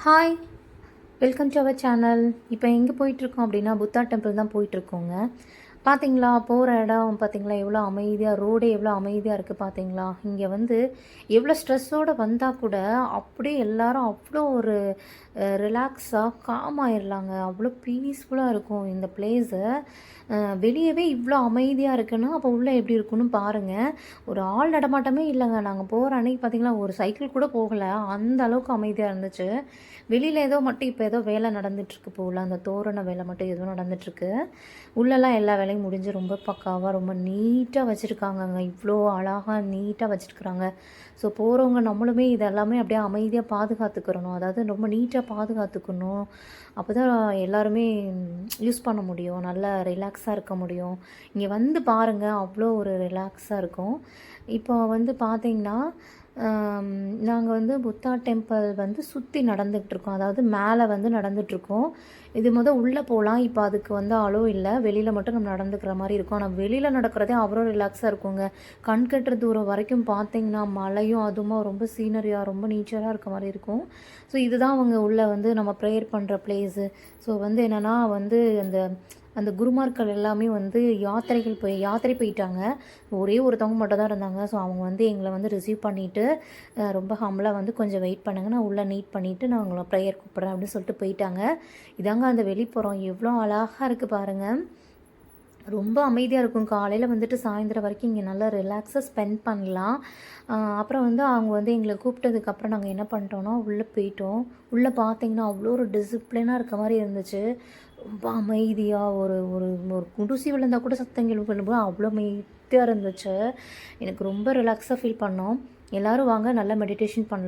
Hi, welcome to our channel. இப்போ எங்கே போயிட்டுருக்கோம் அப்படின்னா புத்தா டெம்பிள் தான் போயிட்டுருக்கோங்க. பார்த்தீங்களா, போகிற இடம் பார்த்தீங்களா, எவ்வளோ அமைதியாக, ரோடே எவ்வளோ அமைதியாக இருக்குது பார்த்தீங்களா. இங்கே வந்து எவ்வளோ ஸ்ட்ரெஸ்ஸோடு வந்தால் கூட அப்படியே எல்லாரும் அவ்வளோ ஒரு ரிலாக்ஸாக காம் ஆயிடலாங்க. அவ்வளோ பீஸ்ஃபுல்லாக இருக்கும் இந்த பிளேஸு. வெளியவே இவ்வளோ அமைதியாக இருக்குன்னா அப்போ உள்ளே எப்படி இருக்குன்னு பாருங்கள். ஒரு ஆள் நடமாட்டமே இல்லைங்க. நாங்கள் போகிற அன்னைக்கு பார்த்திங்களா ஒரு சைக்கிள் கூட போகலை, அந்த அளவுக்கு அமைதியாக இருந்துச்சு. வெளியில் ஏதோ மட்டும் இப்போ ஏதோ வேலை நடந்துகிட்ருக்கு போல், அந்த தோரண வேலை மட்டும் ஏதோ நடந்துகிட்ருக்கு. உள்ளெல்லாம் எல்லா வேலையும் முடிஞ்சு ரொம்ப பக்காவாக ரொம்ப நீட்டாக வச்சுருக்காங்கங்க. இவ்வளோ அழகாக நீட்டாக வச்சுருக்குறாங்க. ஸோ போகிறவங்க நம்மளுமே இதெல்லாமே அப்படியே அமைதியாக பாதுகாத்துக்கிறணும். அதாவது ரொம்ப நீட்டாக பாதுகாத்துக்கணும். அப்போ தான் எல்லாருமே யூஸ் பண்ண முடியும், நல்லா ரிலாக்ஸாக இருக்க முடியும். இங்கே வந்து பாருங்கள், அவ்வளோ ஒரு ரிலாக்ஸாக இருக்கும். இப்போ வந்து பார்த்திங்கன்னா நாங்கள் வந்து புத்தா டெம்பிள் வந்து சுற்றி நடந்துகிட்ருக்கோம். அதாவது மேலே வந்து நடந்துகிட்ருக்கோம். இது உள்ளே போகலாம். இப்போ அதுக்கு வந்து அலோ இல்லை, வெளியில் மட்டும் நம்ம நடந்துக்கிற மாதிரி இருக்கும். ஆனால் வெளியில் நடக்கிறதே அவ்வளோ ரிலாக்ஸாக இருக்குங்க. கண் கட்டுற தூரம் வரைக்கும் பார்த்திங்கன்னா மலையும் அதுவும் ரொம்ப சீனரியாக ரொம்ப நேச்சராக இருக்க மாதிரி இருக்கும். ஸோ இதுதான் அவங்க உள்ளே வந்து நம்ம ப்ரேயர் பண்ணுற பிளேஸு. ஸோ வந்து என்னென்னா வந்து அந்த அந்த குருமார்கள் எல்லாமே வந்து யாத்திரை போயிட்டாங்க. ஒரே ஒருத்தவங்க மட்டும் தான் இருந்தாங்க. ஸோ அவங்க வந்து எங்களை வந்து ரிசீவ் பண்ணிவிட்டு ரொம்ப ஹம்பிளாக வந்து கொஞ்சம் வெயிட் பண்ணுங்க, நான் உள்ளே நீட் பண்ணிவிட்டு நான் உங்களை ப்ரேயர் கூப்பிட்றேன் அப்படின்னு சொல்லிட்டு போயிட்டாங்க. இதாங்க அந்த வெளிப்புறம் எவ்வளோ அழகாக இருக்குது பாருங்கள். ரொம்ப அமைதியாக இருக்கும். காலையில் வந்துட்டு சாயந்தரம் வரைக்கும் இங்கே நல்லா ரிலாக்ஸாக ஸ்பெண்ட் பண்ணலாம். அப்புறம் வந்து அவங்க வந்து எங்களை கூப்பிட்டதுக்கப்புறம் நாங்கள் என்ன பண்ணிட்டோன்னா உள்ளே போயிட்டோம். உள்ளே பார்த்தீங்கன்னா அவ்வளோ ஒரு டிசிப்ளினாக இருக்க மாதிரி இருந்துச்சு. ரொம்ப அமைதியாக ஒரு ஒரு ஒரு குடிசி விழுந்தால் கூட சத்தம் பண்ணும்போது அவ்வளோ அமைதியாக இருந்துச்சு. எனக்கு ரொம்ப ரிலாக்ஸாக ஃபீல் பண்ணோம். எல்லோரும் வாங்க, நல்லா மெடிடேஷன் பண்ணலாம்.